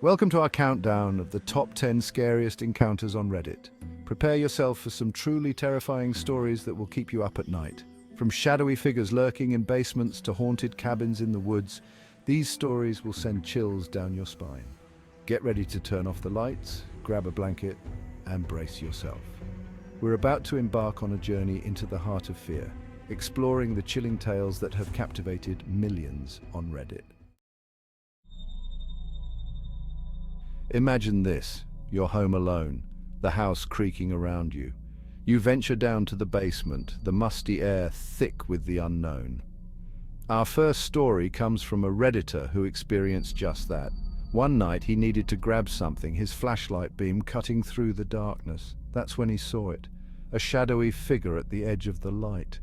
Welcome to our countdown of the top 10 scariest encounters on Reddit. Prepare yourself for some truly terrifying stories that will keep you up at night. From shadowy figures lurking in basements to haunted cabins in the woods, these stories will send chills down your spine. Get ready to turn off the lights, grab a blanket, and brace yourself. We're about to embark on a journey into the heart of fear, exploring the chilling tales that have captivated millions on Reddit. Imagine this: you're home alone, the house creaking around you. You venture down to the basement, the musty air thick with the unknown. Our first story comes from a Redditor who experienced just that. One night he needed to grab something, his flashlight beam cutting through the darkness. That's when he saw it, a shadowy figure at the edge of the light.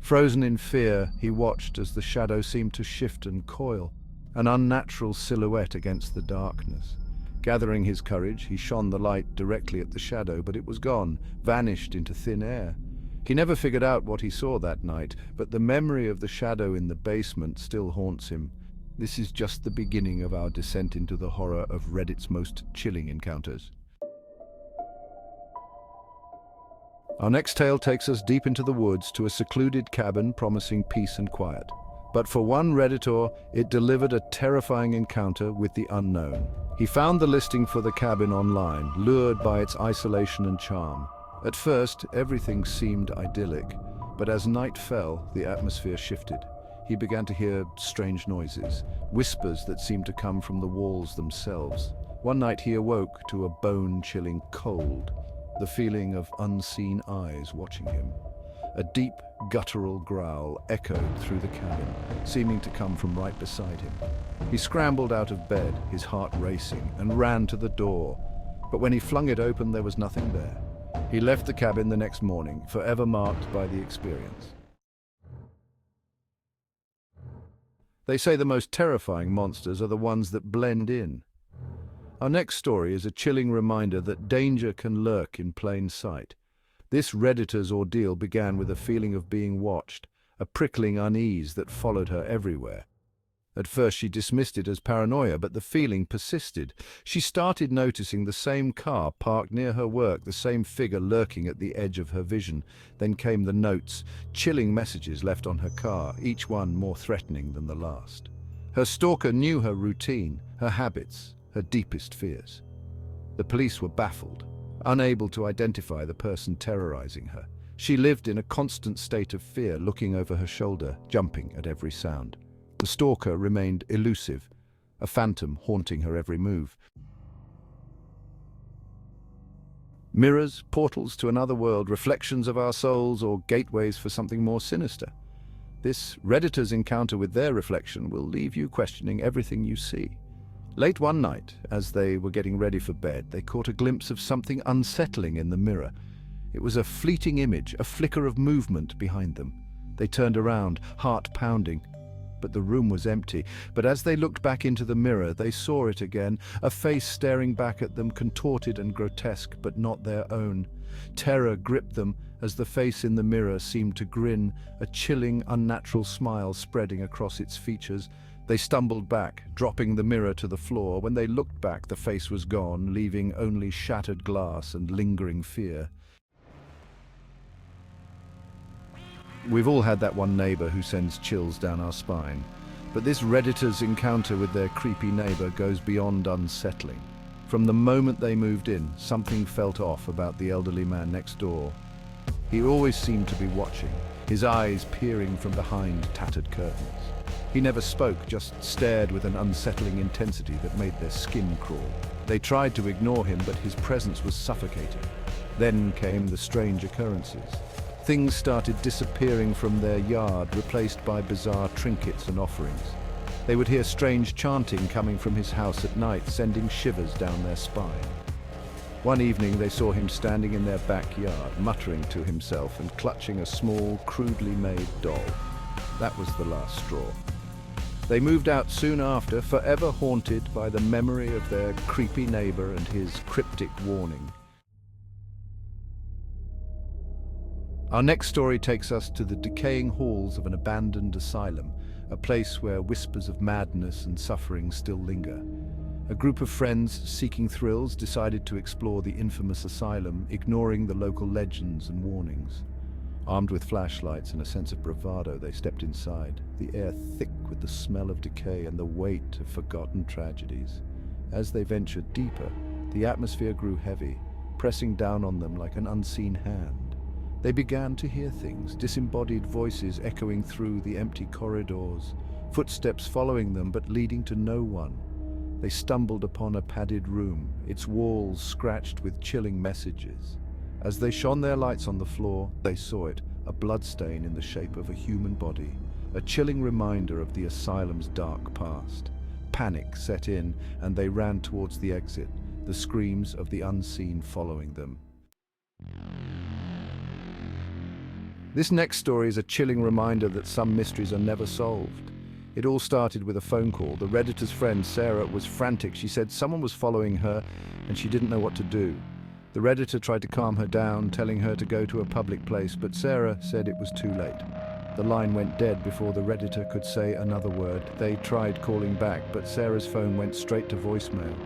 Frozen in fear, he watched as the shadow seemed to shift and coil, an unnatural silhouette against the darkness. Gathering his courage, he shone the light directly at the shadow, but it was gone, vanished into thin air. He never figured out what he saw that night, but the memory of the shadow in the basement still haunts him. This is just the beginning of our descent into the horror of Reddit's most chilling encounters. Our next tale takes us deep into the woods to a secluded cabin promising peace and quiet. But for one Redditor, it delivered a terrifying encounter with the unknown. He found the listing for the cabin online, lured by its isolation and charm. At first, everything seemed idyllic, but as night fell, the atmosphere shifted. He began to hear strange noises, whispers that seemed to come from the walls themselves. One night he awoke to a bone-chilling cold, the feeling of unseen eyes watching him. A deep, guttural growl echoed through the cabin, seeming to come from right beside him. He scrambled out of bed, his heart racing, and ran to the door. But when he flung it open, there was nothing there. He left the cabin the next morning, forever marked by the experience. They say the most terrifying monsters are the ones that blend in. Our next story is a chilling reminder that danger can lurk in plain sight. This Redditor's ordeal began with a feeling of being watched, a prickling unease that followed her everywhere. At first she dismissed it as paranoia, but the feeling persisted. She started noticing the same car parked near her work, the same figure lurking at the edge of her vision. Then came the notes, chilling messages left on her car, each one more threatening than the last. Her stalker knew her routine, her habits, her deepest fears. The police were baffled, unable to identify the person terrorizing her. She lived in a constant state of fear, looking over her shoulder, jumping at every sound. The stalker remained elusive, a phantom haunting her every move. Mirrors, portals to another world, reflections of our souls, or gateways for something more sinister. This Redditor's encounter with their reflection will leave you questioning everything you see. Late one night, as they were getting ready for bed, they caught a glimpse of something unsettling in the mirror. It was a fleeting image, a flicker of movement behind them. They turned around, heart pounding. But the room was empty. But as they looked back into the mirror, they saw it again, a face staring back at them, contorted and grotesque, but not their own. Terror gripped them as the face in the mirror seemed to grin, a chilling, unnatural smile spreading across its features. They stumbled back, dropping the mirror to the floor. When they looked back, the face was gone, leaving only shattered glass and lingering fear. We've all had that one neighbor who sends chills down our spine. But this Redditor's encounter with their creepy neighbor goes beyond unsettling. From the moment they moved in, something felt off about the elderly man next door. He always seemed to be watching, his eyes peering from behind tattered curtains. He never spoke, just stared with an unsettling intensity that made their skin crawl. They tried to ignore him, but his presence was suffocating. Then came the strange occurrences. Things started disappearing from their yard, replaced by bizarre trinkets and offerings. They would hear strange chanting coming from his house at night, sending shivers down their spine. One evening they saw him standing in their backyard, muttering to himself and clutching a small, crudely made doll. That was the last straw. They moved out soon after, forever haunted by the memory of their creepy neighbor and his cryptic warning. Our next story takes us to the decaying halls of an abandoned asylum, a place where whispers of madness and suffering still linger. A group of friends seeking thrills decided to explore the infamous asylum, ignoring the local legends and warnings. Armed with flashlights and a sense of bravado, they stepped inside, the air thick with the smell of decay and the weight of forgotten tragedies. As they ventured deeper, the atmosphere grew heavy, pressing down on them like an unseen hand. They began to hear things, disembodied voices echoing through the empty corridors, footsteps following them but leading to no one. They stumbled upon a padded room, its walls scratched with chilling messages. As they shone their lights on the floor, they saw it, a bloodstain in the shape of a human body, a chilling reminder of the asylum's dark past. Panic set in, and they ran towards the exit, the screams of the unseen following them. This next story is a chilling reminder that some mysteries are never solved. It all started with a phone call. The Redditor's friend, Sarah, was frantic. She said someone was following her and she didn't know what to do. The Redditor tried to calm her down, telling her to go to a public place, but Sarah said it was too late. The line went dead before the Redditor could say another word. They tried calling back, but Sarah's phone went straight to voicemail.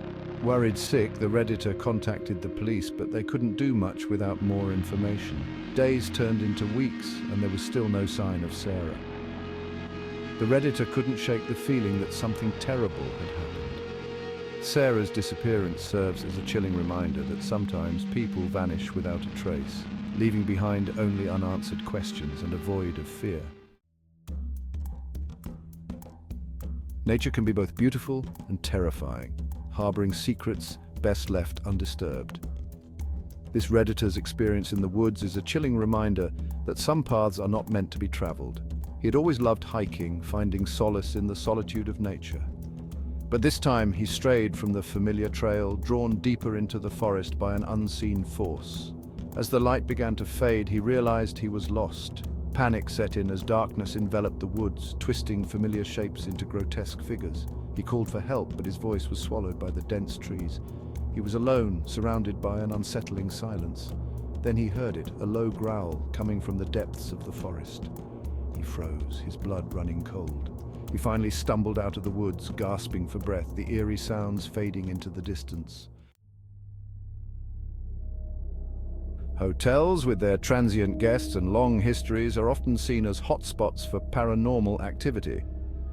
Worried sick, the Redditor contacted the police, but they couldn't do much without more information. Days turned into weeks, and there was still no sign of Sarah. The Redditor couldn't shake the feeling that something terrible had happened. Sarah's disappearance serves as a chilling reminder that sometimes people vanish without a trace, leaving behind only unanswered questions and a void of fear. Nature can be both beautiful and terrifying, harboring secrets best left undisturbed. This Redditor's experience in the woods is a chilling reminder that some paths are not meant to be traveled. He had always loved hiking, finding solace in the solitude of nature. But this time he strayed from the familiar trail, drawn deeper into the forest by an unseen force. As the light began to fade, he realized he was lost. Panic set in as darkness enveloped the woods, twisting familiar shapes into grotesque figures. He called for help, but his voice was swallowed by the dense trees. He was alone, surrounded by an unsettling silence. Then he heard it, a low growl coming from the depths of the forest. He froze, his blood running cold. He finally stumbled out of the woods, gasping for breath, the eerie sounds fading into the distance. Hotels, with their transient guests and long histories, are often seen as hotspots for paranormal activity.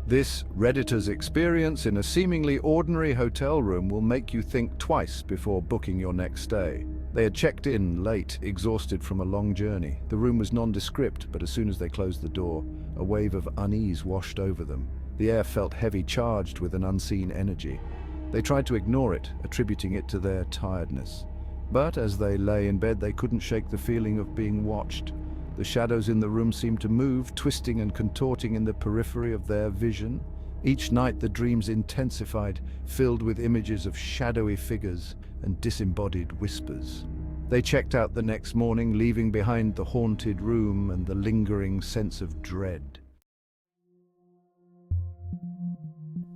This Redditor's experience in a seemingly ordinary hotel room will make you think twice before booking your next stay. They had checked in late, exhausted from a long journey. The room was nondescript, but as soon as they closed the door, a wave of unease washed over them. The air felt heavy, charged with an unseen energy. They tried to ignore it, attributing it to their tiredness. But as they lay in bed, they couldn't shake the feeling of being watched. The shadows in the room seemed to move, twisting and contorting in the periphery of their vision. Each night the dreams intensified, filled with images of shadowy figures and disembodied whispers. They checked out the next morning, leaving behind the haunted room and the lingering sense of dread.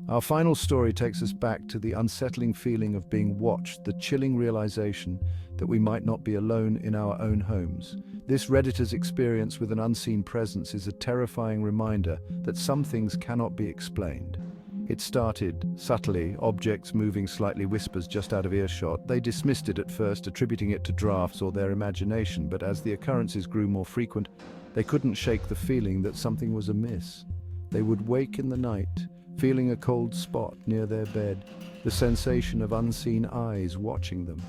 Our final story takes us back to the unsettling feeling of being watched, the chilling realization that we might not be alone in our own homes. This Redditor's experience with an unseen presence is a terrifying reminder that some things cannot be explained. It started subtly, objects moving slightly, whispers just out of earshot. They dismissed it at first, attributing it to drafts or their imagination, but as the occurrences grew more frequent, they couldn't shake the feeling that something was amiss. They would wake in the night, feeling a cold spot near their bed, the sensation of unseen eyes watching them.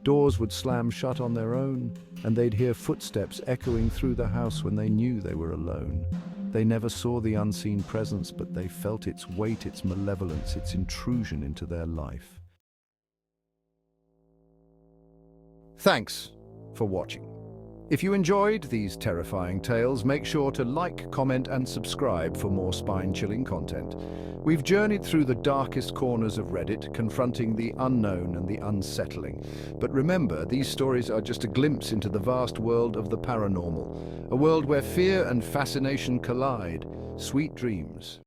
Doors would slam shut on their own, and they'd hear footsteps echoing through the house when they knew they were alone. They never saw the unseen presence, but they felt its weight, its malevolence, its intrusion into their life. Thanks for watching. If you enjoyed these terrifying tales, make sure to like, comment, and subscribe for more spine-chilling content. We've journeyed through the darkest corners of Reddit, confronting the unknown and the unsettling. But remember, these stories are just a glimpse into the vast world of the paranormal, a world where fear and fascination collide. Sweet dreams.